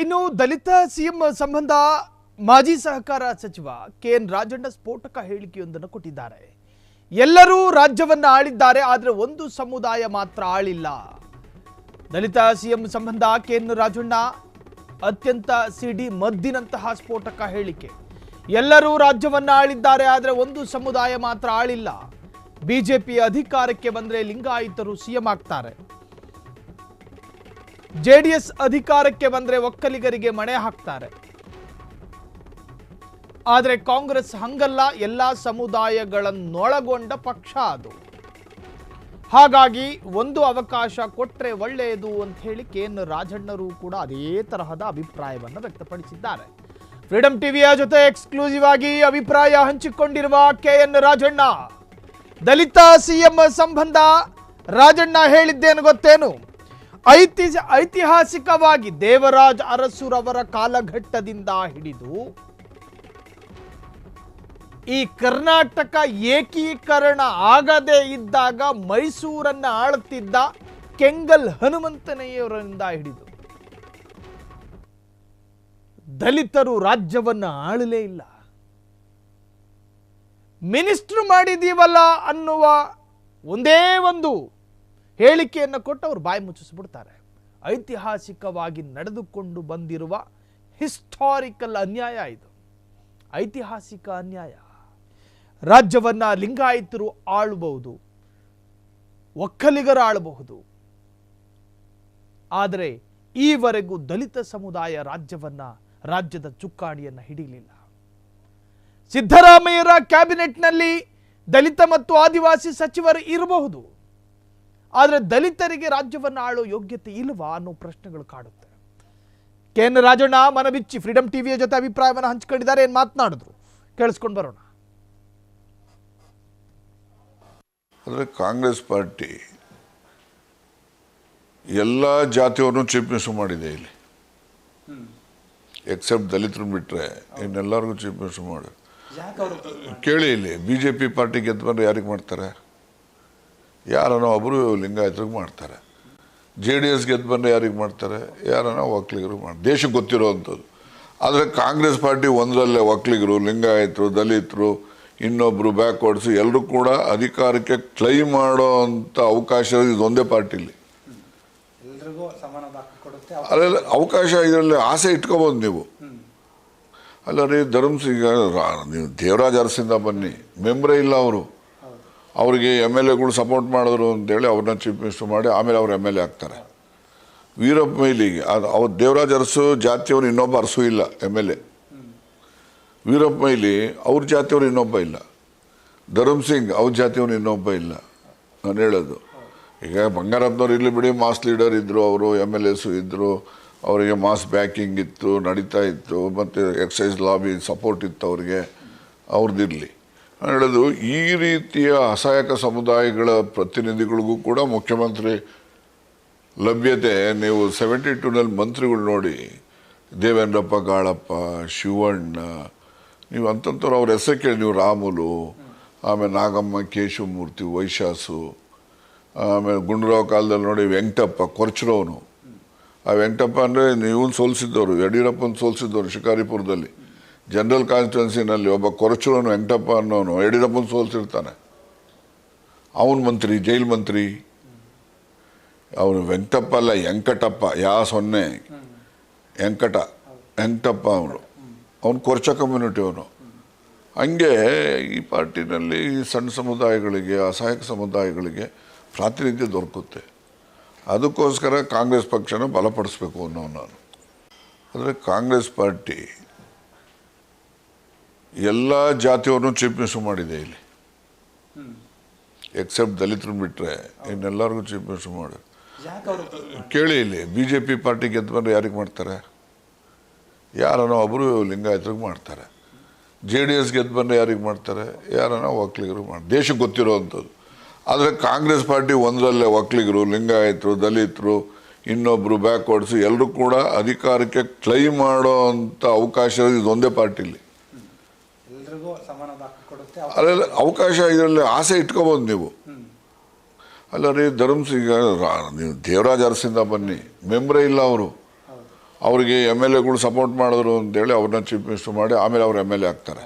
ಇನ್ನು ದಲಿತ ಸಿಎಂ ಸಂಬಂಧ ಮಾಜಿ ಸಹಕಾರ ಸಚಿವ ಕೆಎನ್ ರಾಜಣ್ಣ ಸ್ಫೋಟಕ ಹೇಳಿಕೆಯೊಂದನ್ನು ಕೊಟ್ಟಿದ್ದಾರೆ. ಎಲ್ಲರೂ ರಾಜ್ಯವನ್ನ ಆಳಿದ್ದಾರೆ, ಆದರೆ ಒಂದು ಸಮುದಾಯ ಮಾತ್ರ ಆಳಿಲ್ಲ. ದಲಿತ ಸಿಎಂ ಸಂಬಂಧ ಕೆಎನ್ ರಾಜಣ್ಣ ಅತ್ಯಂತ ಸಿಡಿ ಮದ್ದಿನಂತಹ ಸ್ಫೋಟಕ ಹೇಳಿಕೆ. ಎಲ್ಲರೂ ರಾಜ್ಯವನ್ನ ಆಳಿದ್ದಾರೆ, ಆದರೆ ಒಂದು ಸಮುದಾಯ ಮಾತ್ರ ಆಳಿಲ್ಲ. ಬಿಜೆಪಿ ಅಧಿಕಾರಕ್ಕೆ ಬಂದ್ರೆ ಲಿಂಗಾಯತರು ಸಿಎಂ ಆಗ್ತಾರೆ, ಜೆಡಿಎಸ್ ಅಧಿಕಾರಕ್ಕೆ ಬಂದ್ರೆ ಒಕ್ಕಲಿಗರಿಗೆ ಮಣೆ ಹಾಕ್ತಾರೆ. ಆದರೆ ಕಾಂಗ್ರೆಸ್ ಹಂಗಲ್ಲ, ಎಲ್ಲ ಸಮುದಾಯಗಳನ್ನೊಳಗೊಂಡ ಪಕ್ಷ ಅದು. ಹಾಗಾಗಿ ಒಂದು ಅವಕಾಶ ಕೊಟ್ರೆ ಒಳ್ಳೆಯದು ಅಂತ ಹೇಳಿ ಕೆಎನ್ ರಾಜಣ್ಣರು ಕೂಡ ಅದೇ ತರಹದ ಅಭಿಪ್ರಾಯವನ್ನು ವ್ಯಕ್ತಪಡಿಸಿದ್ದಾರೆ. ಫ್ರೀಡಂ ಟಿವಿಯ ಜೊತೆ ಎಕ್ಸ್ಕ್ಲೂಸಿವ್ ಆಗಿ ಅಭಿಪ್ರಾಯ ಹಂಚಿಕೊಂಡಿರುವ ಕೆಎನ್ ರಾಜಣ್ಣ, ದಲಿತ ಸಿಎಂ ಸಂಬಂಧ ರಾಜಣ್ಣ ಹೇಳಿದ್ದೇನು ಗೊತ್ತೇನು? ಐತಿಹಾಸಿಕವಾಗಿ ದೇವರಾಜ ಅರಸುರವರ ಕಾಲಘಟ್ಟದಿಂದ ಹಿಡಿದು ಈ ಕರ್ನಾಟಕ ಏಕೀಕರಣ ಆಗದೇ ಇದ್ದಾಗ ಮೈಸೂರನ್ನ ಆಳುತ್ತಿದ್ದ ಕೆಂಗಲ್ ಹನುಮಂತನಯ್ಯವರಿಂದ ಹಿಡಿದು ದಲಿತರು ರಾಜ್ಯವನ್ನ ಆಳಲೇ ಇಲ್ಲ. ಮಿನಿಸ್ಟರ್ ಮಾಡಿದೀವಲ್ಲ ಅನ್ನುವ ಒಂದೇ ಒಂದು ಹೇಳಿಕೆಯನ್ನು ಕೊಟ್ಟು ಅವರು ಬಾಯಿ ಮುಚ್ಚಿಸ್ಬಿಡ್ತಾರೆ. ಐತಿಹಾಸಿಕವಾಗಿ ನಡೆದುಕೊಂಡು ಬಂದಿರುವ ಹಿಸ್ಟಾರಿಕಲ್ ಅನ್ಯಾಯ ಇದು, ಐತಿಹಾಸಿಕ ಅನ್ಯಾಯ. ರಾಜ್ಯವನ್ನ ಲಿಂಗಾಯತರು ಆಳಬಹುದು, ಒಕ್ಕಲಿಗರು ಆಳಬಹುದು, ಆದರೆ ಈವರೆಗೂ ದಲಿತ ಸಮುದಾಯ ರಾಜ್ಯದ ಚುಕ್ಕಾಣಿಯನ್ನು ಹಿಡಿಯಲಿಲ್ಲ. ಸಿದ್ದರಾಮಯ್ಯರ ಕ್ಯಾಬಿನೆಟ್ನಲ್ಲಿ ದಲಿತ ಮತ್ತು ಆದಿವಾಸಿ ಸಚಿವರು ಇರಬಹುದು, ಆದರೆ ದಲಿತರಿಗೆ ರಾಜ್ಯವನ್ನು ಆಳೋ ಯೋಗ್ಯತೆ ಇಲ್ವಾ ಅನ್ನೋ ಪ್ರಶ್ನೆಗಳು ಕಾಡುತ್ತೆ. ಕೆಎನ್ ರಾಜಣ್ಣ ಮನಬಿಚ್ಚಿ ಫ್ರೀಡಂ ಟಿವಿಯ ಜೊತೆ ಅಭಿಪ್ರಾಯವನ್ನು ಹಂಚಿಕೊಂಡಿದ್ದಾರೆ. ಏನು ಮಾತನಾಡಿದ್ರು ಕೇಳಿಸ್ಕೊಂಡು ಬರೋಣ. ಅಂದರೆ ಕಾಂಗ್ರೆಸ್ ಪಾರ್ಟಿ ಎಲ್ಲ ಜಾತಿಯವ್ರನ್ನೂ ಚೀಫ್ ಮಿನಿಸ್ಟರ್ ಮಾಡಿದೆ ಇಲ್ಲಿ, ಎಕ್ಸೆಪ್ಟ್ ದಲಿತರು ಬಿಟ್ಟರೆ ಇನ್ನೆಲ್ಲರಿಗೂ ಚೀಫ್ ಮಿನಿಸ್ಟರ್ ಮಾಡಿ. ಕೇಳಿ, ಇಲ್ಲಿ BJP ಪಾರ್ಟಿ ಗೆದ್ದು ಬಂದರೆ ಯಾರಿಗೆ ಮಾಡ್ತಾರೆ? ಯಾರನೋ ಒಬ್ಬರು ಲಿಂಗಾಯತರಿಗೆ ಮಾಡ್ತಾರೆ. JDS ಗೆದ್ದು ಬಂದರೆ ಯಾರಿಗೆ ಮಾಡ್ತಾರೆ? ಯಾರನೋ ಒಕ್ಕಲಿಗರಿಗೆ ಮಾಡ್ತಾರೆ. ದೇಶಕ್ಕೆ ಗೊತ್ತಿರೋ ಅಂಥದ್ದು. ಆದರೆ ಕಾಂಗ್ರೆಸ್ ಪಾರ್ಟಿ ಒಂದರಲ್ಲೇ ಒಕ್ಕಲಿಗರು, ಲಿಂಗಾಯತರು, ದಲಿತರು, ಇನ್ನೊಬ್ಬರು ಬ್ಯಾಕ್ವರ್ಡ್ಸು ಎಲ್ಲರೂ ಕೂಡ ಅಧಿಕಾರಕ್ಕೆ ಕ್ಲೈಮ್ ಮಾಡೋ ಅಂಥ ಅವಕಾಶ ಇದೊಂದೇ ಪಾರ್ಟಿಲಿ. ಅದರಲ್ಲಿ ಅವಕಾಶ, ಇದರಲ್ಲಿ ಆಸೆ ಇಟ್ಕೋಬೋದು ನೀವು. ಅಲ್ಲ ರೀ, ಧರ್ಮಸಿಂಗ್ ನೀವು ದೇವರಾಜ ಅರಸಿಂದ ಬನ್ನಿ, ಮೆಂಬ್ರೇ ಇಲ್ಲ ಅವರು. ಅವರಿಗೆ MLAಗಳು ಸಪೋರ್ಟ್ ಮಾಡಿದ್ರು ಅಂತೇಳಿ ಅವ್ರನ್ನ ಚೀಫ್ ಮಿನಿಸ್ಟರ್ ಮಾಡಿ ಆಮೇಲೆ ಅವ್ರು MLA ಆಗ್ತಾರೆ. ವೀರಪ್ಪ ಮೊಯ್ಲಿಗೆ ಅವ್ರು ದೇವರಾಜ ಅರಸು ಜಾತಿಯವರು ಇನ್ನೊಬ್ಬ ಅರಸು ಇಲ್ಲ MLA. ವೀರಪ್ಪ ಮೊಯ್ಲಿ ಅವ್ರ ಜಾತಿಯವರು ಇನ್ನೊಬ್ಬ ಇಲ್ಲ. ಧರ್ಮಸಿಂಗ್ ಅವ್ರ ಜಾತಿಯವರು ಇನ್ನೊಬ್ಬ ಇಲ್ಲ. ನಾನು ಹೇಳೋದು ಈಗ ಬಂಗಾರಪ್ಪನವ್ರು ಇಲ್ಲಿ ಬಿಡಿ, ಮಾಸ್ ಲೀಡರ್ ಇದ್ದರು, ಅವರು MLAs ಇದ್ದರು, ಅವರಿಗೆ ಮಾಸ್ ಬ್ಯಾಕಿಂಗ್ ಇತ್ತು, ನಡೀತಾ ಇತ್ತು, ಮತ್ತು ಎಕ್ಸೈಸ್ ಲಾಬಿ ಸಪೋರ್ಟ್ ಇತ್ತು ಅವ್ರಿಗೆ, ಅವ್ರದ್ದಿರಲಿ. ನಾನು ಹೇಳೋದು ಈ ರೀತಿಯ ಅಸಹಾಯಕ ಸಮುದಾಯಗಳ ಪ್ರತಿನಿಧಿಗಳಿಗೂ ಕೂಡ ಮುಖ್ಯಮಂತ್ರಿ ಲಭ್ಯತೆ. ನೀವು 72ನಲ್ಲಿ ಮಂತ್ರಿಗಳು ನೋಡಿ, ದೇವೇಂದ್ರಪ್ಪ, ಗಾಳಪ್ಪ, ಶಿವಣ್ಣ, ನೀವು ಅಂತಂತವ್ರು ಅವ್ರ ಹೆಸರು ಕೇಳಿ ನೀವು, ರಾಮುಲು, ಆಮೇಲೆ ನಾಗಮ್ಮ, ಕೇಶವಮೂರ್ತಿ, ವೈಶಾಸು, ಆಮೇಲೆ ಗುಂಡೂರಾವ್ ಕಾಲದಲ್ಲಿ ನೋಡಿ ವೆಂಕಟಪ್ಪ, ಕೊರ್ಚರವನು. ಆ ವೆಂಕಟಪ್ಪ ಅಂದರೆ ಇವನು ಸೋಲಿಸಿದ್ದವರು, ಯಡಿಯೂರಪ್ಪನ ಸೋಲಿಸಿದ್ದವರು ಶಿಕಾರಿಪುರದಲ್ಲಿ ಜನರಲ್ ಕಾನ್ಸ್ಟಿಟ್ಯೂನ್ಸಿನಲ್ಲಿ. ಒಬ್ಬ ಕೊರಚೂರನು ವೆಂಕಟಪ್ಪ ಅನ್ನೋನು ಯಡಿಯೂರಪ್ಪನ ಸೋಲಿಸಿರ್ತಾನೆ. ಅವನು ಮಂತ್ರಿ, ಜೈಲ್ ಮಂತ್ರಿ. ಅವನು ವೆಂಕಟಪ್ಪ ಅಲ್ಲ, ವೆಂಕಟಪ್ಪ, ವೆಂಕಟಪ್ಪ ಅವನು ಕೊರ್ಚ ಕಮ್ಯುನಿಟಿ ಅವನು. ಹಂಗೆ ಈ ಪಾರ್ಟಿನಲ್ಲಿ ಈ ಸಣ್ಣ ಸಮುದಾಯಗಳಿಗೆ, ಅಸಹಾಯಕ ಸಮುದಾಯಗಳಿಗೆ ಪ್ರಾತಿನಿಧ್ಯ ದೊರಕುತ್ತೆ. ಅದಕ್ಕೋಸ್ಕರ ಕಾಂಗ್ರೆಸ್ ಪಕ್ಷನ ಬಲಪಡಿಸ್ಬೇಕು ಅನ್ನೋ ನಾನು. ಆದರೆ ಕಾಂಗ್ರೆಸ್ ಪಾರ್ಟಿ ಎಲ್ಲ ಜಾತಿಯವ್ರನ್ನೂ ಚೀಫ್ ಮಿನಿಸ್ಟರ್ ಮಾಡಿದೆ ಇಲ್ಲಿ, ಎಕ್ಸೆಪ್ಟ್ ದಲಿತರು ಬಿಟ್ಟರೆ ಇನ್ನೆಲ್ಲರಿಗೂ ಚೀಫ್ ಮಿನಿಸ್ಟರ್ ಮಾಡಿ. ಕೇಳಿ, ಇಲ್ಲಿ BJP ಪಾರ್ಟಿ ಗೆದ್ದು ಬಂದರೆ ಯಾರಿಗೆ ಮಾಡ್ತಾರೆ? ಯಾರನೋ ಒಬ್ಬರು ಲಿಂಗಾಯತರಿಗೆ ಮಾಡ್ತಾರೆ. JDS ಗೆದ್ದು ಬಂದರೆ ಯಾರಿಗೆ ಮಾಡ್ತಾರೆ? ಯಾರನೋ ಒಕ್ಕಲಿಗರಿಗೆ ಮಾಡ್ತಾರೆ. ದೇಶಕ್ಕೆ ಗೊತ್ತಿರೋ ಅಂಥದ್ದು. ಆದರೆ ಕಾಂಗ್ರೆಸ್ ಪಾರ್ಟಿ ಒಂದರಲ್ಲೇ ಒಕ್ಕಲಿಗರು, ಲಿಂಗಾಯತರು, ದಲಿತರು, ಇನ್ನೊಬ್ಬರು ಬ್ಯಾಕ್ವರ್ಡ್ಸು ಎಲ್ಲರೂ ಕೂಡ ಅಧಿಕಾರಕ್ಕೆ ಕ್ಲೈಮ್ ಮಾಡೋ ಅಂಥ ಅವಕಾಶ ಇದೊಂದೇ ಪಾರ್ಟಿಲಿ. ಅದರಲ್ಲಿ ಅವಕಾಶ, ಇದರಲ್ಲಿ ಆಸೆ ಇಟ್ಕೋಬೋದು ನೀವು. ಅಲ್ಲ ರೀ, ಧರ್ಮಸಿಂಗ್ ನೀವು ದೇವರಾಜ ಅರಸಿಂದ ಬನ್ನಿ, ಮೆಂಬ್ರೇ ಇಲ್ಲ ಅವರು. ಅವ್ರಿಗೆ ಎಮ್ ಎಲ್ ಎಗಳು ಸಪೋರ್ಟ್ ಮಾಡಿದ್ರು ಅಂತೇಳಿ ಅವ್ರನ್ನ ಚೀಫ್ ಮಿನಿಸ್ಟರ್ ಮಾಡಿ ಆಮೇಲೆ ಅವ್ರು ಎಮ್ ಎಲ್ ಎ ಆಗ್ತಾರೆ.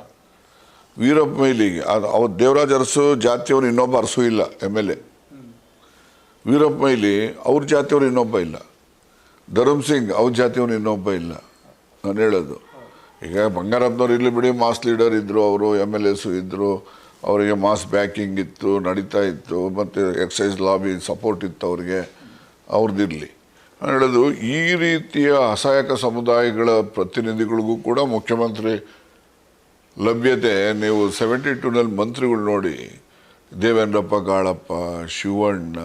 ವೀರಪ್ಪ ಮೊಯ್ಲಿಗೆ ಅವ್ರು ದೇವರಾಜ್ ಅರಸು ಜಾತಿಯವರು ಇನ್ನೊಬ್ಬ ಅರಸು ಇಲ್ಲ M L A. Veerappa Moily ಅವ್ರ ಜಾತಿಯವರು ಇನ್ನೊಬ್ಬ ಇಲ್ಲ. ಧರ್ಮ್ ಸಿಂಗ್ ಅವ್ರ ಜಾತಿಯವರು ಇನ್ನೊಬ್ಬ ಇಲ್ಲ. ನಾನು ಹೇಳೋದು ಈಗ ಬಂಗಾರಪ್ಪನವ್ರು ಇರಲಿ ಬಿಡಿ, ಮಾಸ್ ಲೀಡರ್ ಇದ್ದರು, ಅವರು ಎಮ್ ಎಲ್ ಎಸು ಇದ್ದರು, ಅವರಿಗೆ ಮಾಸ್ ಬ್ಯಾಕಿಂಗ್ ಇತ್ತು, ನಡೀತಾ ಇತ್ತು, ಮತ್ತು ಎಕ್ಸೈಸ್ ಲಾಬಿ ಸಪೋರ್ಟ್ ಇತ್ತು ಅವ್ರಿಗೆ, ಅವ್ರದ್ದಿರಲಿ. ನಾನು ಹೇಳೋದು ಈ ರೀತಿಯ ಅಸಹಾಯಕ ಸಮುದಾಯಗಳ ಪ್ರತಿನಿಧಿಗಳಿಗೂ ಕೂಡ ಮುಖ್ಯಮಂತ್ರಿ ಲಭ್ಯತೆ ನೀವು 72ನಲ್ಲಿ ಮಂತ್ರಿಗಳು ನೋಡಿ, ದೇವೇಂದ್ರಪ್ಪ, ಗಾಳಪ್ಪ, ಶಿವಣ್ಣ,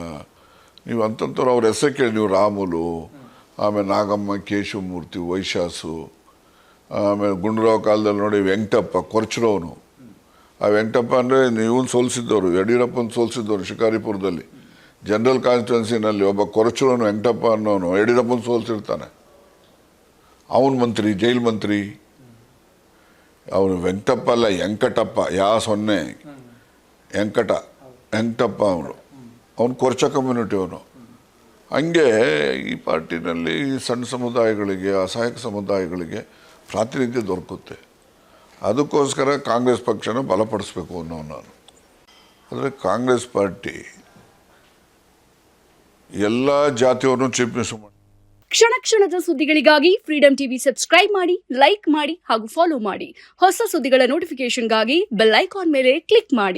ನೀವು ಅಂತಂಥವ್ರು ಅವ್ರ ಹೆಸರು ಕೇಳಿ ನೀವು, ರಾಮುಲು, ಆಮೇಲೆ ನಾಗಮ್ಮ, ಕೇಶವಮೂರ್ತಿ, ವೈಶಾಸು, ಆಮೇಲೆ ಗುಂಡೂರಾವ್ ಕಾಲದಲ್ಲಿ ನೋಡಿ ವೆಂಕಟಪ್ಪ ಕೊರ್ಚರವನು. ಆ ವೆಂಕಟಪ್ಪ ಅಂದರೆ ಇವನು ಸೋಲಿಸಿದ್ದವರು, ಯಡಿಯೂರಪ್ಪನ ಸೋಲಿಸಿದ್ದವರು ಶಿಕಾರಿಪುರದಲ್ಲಿ ಜನರಲ್ ಕಾನ್ಸ್ಟಿಟ್ಯೂನ್ಸಿನಲ್ಲಿ. ಒಬ್ಬ ಕೊರಚೂರನು ವೆಂಕಟಪ್ಪ ಅನ್ನೋನು ಯಡಿಯೂರಪ್ಪನ ಸೋಲಿಸಿರ್ತಾನೆ. ಅವನು ಮಂತ್ರಿ, ಜೈಲ್ ಮಂತ್ರಿ. ಅವನು ವೆಂಕಟಪ್ಪ ಅಲ್ಲ, ವೆಂಕಟಪ್ಪ, ಸೊನ್ನೆ ವೆಂಕಟಪ್ಪ ಅವನು ಕೊರ್ಚ ಕಮ್ಯುನಿಟಿ ಅವನು. ಹಂಗೆ ಈ ಪಾರ್ಟಿನಲ್ಲಿ ಸಣ್ಣ ಸಮುದಾಯಗಳಿಗೆ, ಅಸಹಾಯಕ ಸಮುದಾಯಗಳಿಗೆ ಪ್ರಾತಿನಿಧ್ಯ ದೊರಕುತ್ತೆ. ಅದಕ್ಕೋಸ್ಕರ ಕಾಂಗ್ರೆಸ್ ಪಕ್ಷನ ಬಲಪಡಿಸ್ಬೇಕು ಅನ್ನೋ ನಾನು. ಆದರೆ ಕಾಂಗ್ರೆಸ್ ಪಾರ್ಟಿ ಎಲ್ಲ ಜಾತಿಯವ್ರನ್ನೂ ಚೀಫ್ ಮಿನಿಸ್ಟರ್ ಮಾಡಿ. ಕ್ಷಣ ಕ್ಷಣದ ಸುದ್ದಿಗಳಿಗಾಗಿ ಫ್ರೀಡಂ ಟಿವಿ ಸಬ್ಸ್ಕ್ರೈಬ್ ಮಾಡಿ, ಲೈಕ್ ಮಾಡಿ ಹಾಗೂ ಫಾಲೋ ಮಾಡಿ. ಹೊಸ ಸುದ್ದಿಗಳ ನೋಟಿಫಿಕೇಶನ್ಗಾಗಿ ಬೆಲ್ ಐಕಾನ್ ಮೇಲೆ ಕ್ಲಿಕ್ ಮಾಡಿ.